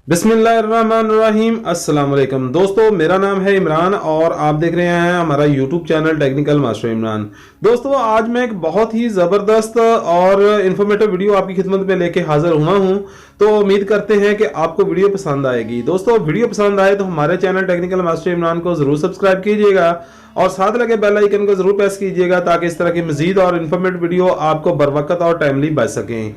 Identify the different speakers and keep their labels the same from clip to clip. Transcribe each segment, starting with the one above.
Speaker 1: बिस्मिल्लाहिर्रहमानिर्रहीम। अस्सलाम वालेकुम दोस्तों, मेरा नाम है इमरान और आप देख रहे हैं हमारा YouTube channel technical master Imran. दोस्तों, आज मैं एक बहुत ही ज़बरदस्त और इन्फॉर्मेटिव वीडियो आपकी खिदमत में लेके हाजिर हुआ हूं। तो उम्मीद करते हैं कि आपको वीडियो पसंद आएगी। दोस्तों, वीडियो पसंद आए तो हमारे चैनल टेक्निकल मास्टर इमरान को ज़रूर सब्सक्राइब कीजिएगा और साथ लगे बेल आइकन को ज़रूर प्रेस कीजिएगा ताकि इस तरह की मज़ीद और इन्फॉर्मेटिव वीडियो आपको बर वक्त और टाइमली बच सकें।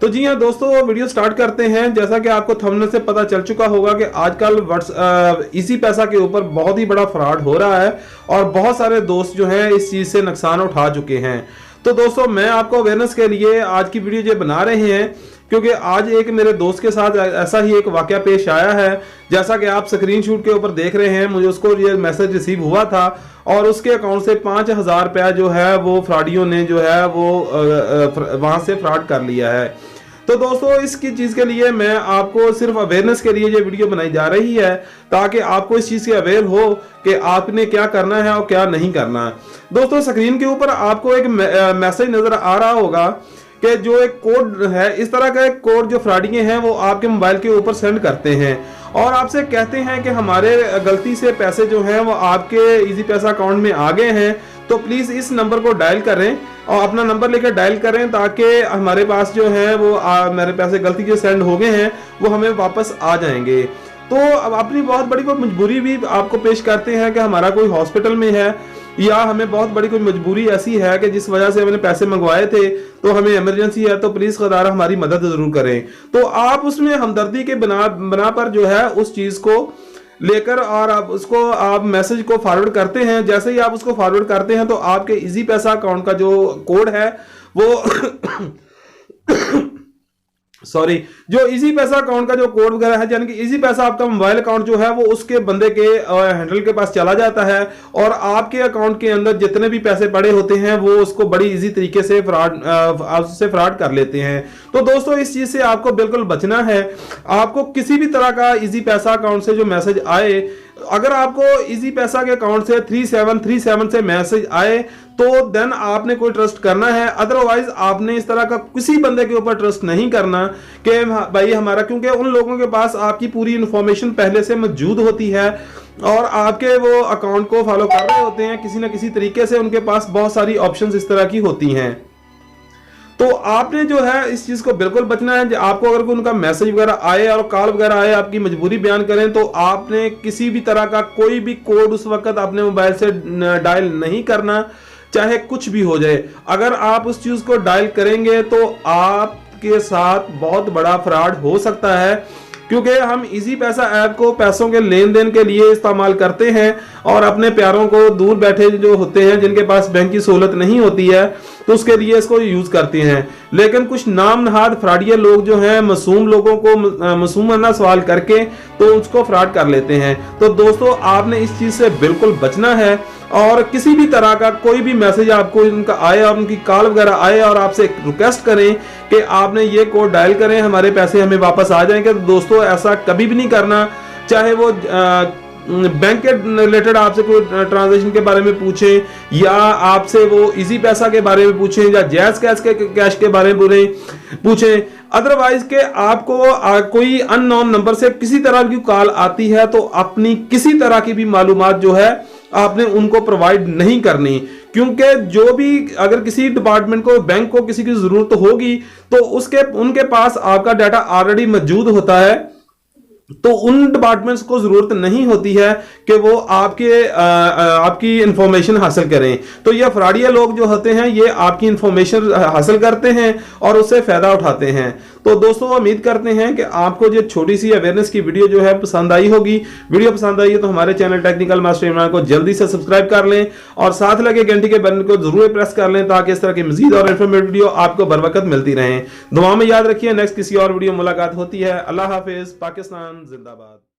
Speaker 1: तो जी हाँ दोस्तों, वीडियो स्टार्ट करते हैं। जैसा कि आपको थंबनेल से पता चल चुका होगा कि आजकल इजी पैसा के ऊपर बहुत ही बड़ा फ्रॉड हो रहा है और बहुत सारे दोस्त जो हैं इस चीज़ से नुकसान उठा चुके हैं। तो दोस्तों, मैं आपको अवेयरनेस के लिए आज की वीडियो जो बना रहे हैं, क्योंकि आज एक मेरे दोस्त के साथ ऐसा ही एक वाकया पेश आया है। जैसा कि आप स्क्रीनशॉट के ऊपर देख रहे हैं, मुझे उसको ये मैसेज रिसीव हुआ था और उसके अकाउंट से 5,000 रुपया जो है वो फ्रॉडियों ने जो है वो वहां से फ्रॉड कर लिया है। तो दोस्तों, इसकी चीज़ के लिए मैं आपको सिर्फ अवेयरनेस के लिए ये वीडियो बनाई जा रही है ताकि आपको इस चीज़ से अवेयर हो कि आपने क्या करना है और क्या नहीं करना। दोस्तों, स्क्रीन के ऊपर आपको एक मैसेज नज़र आ रहा होगा कि जो एक कोड है, इस तरह का एक कोड जो फ्रॉडिये हैं वो आपके मोबाइल के ऊपर सेंड करते हैं और आपसे कहते हैं कि हमारे गलती से पैसे जो हैं वो आपके इजी पैसा अकाउंट में आ गए हैं, तो प्लीज़ इस नंबर को डायल करें और अपना नंबर लेकर डायल करें ताकि हमारे पास जो है वो मेरे पैसे गलती से सेंड हो गए हैं वो हमें वापस आ जाएंगे। तो अब अपनी बहुत बड़ी कोई मजबूरी भी आपको पेश करते हैं कि हमारा कोई हॉस्पिटल में है या हमें बहुत बड़ी कोई मजबूरी ऐसी है कि जिस वजह से हमने पैसे मंगवाए थे तो हमें इमरजेंसी है, तो प्लीज़ खुदा हमारी मदद ज़रूर करें। तो आप उसमें हमदर्दी के बना पर जो है उस चीज़ को लेकर और आप मैसेज को फॉरवर्ड करते हैं। जैसे ही आप उसको फॉरवर्ड करते हैं तो आपके इजी पैसा अकाउंट का जो कोड है वो सॉरी जो इजी पैसा अकाउंट का जो कोड वगैरह है, यानी कि इजी पैसा आपका मोबाइल अकाउंट जो है वो उसके बंदे के हैंडल के पास चला जाता है और आपके अकाउंट के अंदर जितने भी पैसे पड़े होते हैं वो उसको बड़ी इजी तरीके से फ्रॉड कर लेते हैं। तो दोस्तों, इस चीज से आपको बिल्कुल बचना है। आपको किसी भी तरह का इजी पैसा अकाउंट से जो मैसेज आए, अगर आपको इजी पैसा के अकाउंट से 3737 से मैसेज आए तो देन आपने कोई ट्रस्ट करना है, अदरवाइज आपने इस तरह का किसी बंदे के ऊपर ट्रस्ट नहीं करना कि भाई हमारा, क्योंकि उन लोगों के पास आपकी पूरी इंफॉर्मेशन पहले से मौजूद होती है और आपके वो अकाउंट को फॉलो कर रहे होते हैं किसी ना किसी तरीके से। उनके पास बहुत सारी ऑप्शंस इस तरह की होती हैं। तो आपने जो है इस चीज को बिल्कुल बचना है। आपको अगर उनका मैसेज वगैरह आए और कॉल वगैरह आए, आपकी मजबूरी बयान करें, तो आपने किसी भी तरह का कोई भी कोड उस वक्त अपने मोबाइल से डायल नहीं करना, चाहे कुछ भी हो जाए। अगर आप उस चीज को डायल करेंगे तो आपके साथ बहुत बड़ा फ्रॉड हो सकता है, क्योंकि हम इजी पैसा ऐप को पैसों के लेन देन के लिए इस्तेमाल करते हैं और अपने प्यारों को दूर बैठे जो होते हैं जिनके पास बैंक की सहूलत नहीं होती है तो उसके लिए इसको यूज करते हैं। लेकिन कुछ नाम नहाद फ्रॉडिये लोग जो हैं मासूम लोगों को मासूमाना सवाल करके तो उसको फ्रॉड कर लेते हैं। तो दोस्तों, आपने इस चीज से बिल्कुल बचना है और किसी भी तरह का कोई भी मैसेज आपको उनका आए और उनकी कॉल वगैरह आए और आपसे रिक्वेस्ट करें कि आपने ये कोड डायल करें, हमारे पैसे हमें वापस आ जाएंगे, तो दोस्तों ऐसा कभी भी नहीं करना। चाहे वो बैंक के रिलेटेड आपसे कोई ट्रांजैक्शन के बारे में पूछें या आपसे वो इजी पैसा के बारे में पूछें या जैज कैश के बारे में पूछें, अदरवाइज के आपको कोई अननोन नंबर से किसी तरह की कॉल आती है तो अपनी किसी तरह की भी मालूमात जो है आपने उनको प्रोवाइड नहीं करनी, क्योंकि जो भी अगर किसी डिपार्टमेंट को, बैंक को किसी की जरूरत होगी तो उनके पास आपका डाटा ऑलरेडी मौजूद होता है। तो उन डिपार्टमेंट्स को जरूरत नहीं होती है कि वो आपकी इंफॉर्मेशन हासिल करें। तो ये फ्रॉडिया लोग जो होते हैं ये आपकी इंफॉर्मेशन हासिल करते हैं और उससे फायदा उठाते हैं। तो दोस्तों, उम्मीद करते हैं कि आपको ये छोटी सी अवेयरनेस की वीडियो जो है पसंद आई होगी। वीडियो पसंद आई है तो हमारे चैनल टेक्निकल मास्टर इमरान को जल्दी से सब्सक्राइब कर लें और साथ लगे घंटी के बटन को जरूर प्रेस कर लें ताकि इस तरह की मजीद और इन्फॉर्मेटिव वीडियो आपको बर वक्त मिलती रहें। दुआ में याद रखिए, नेक्स्ट किसी और वीडियो मुलाकात होती है। अल्लाह हाफिज। पाकिस्तान जिंदाबाद।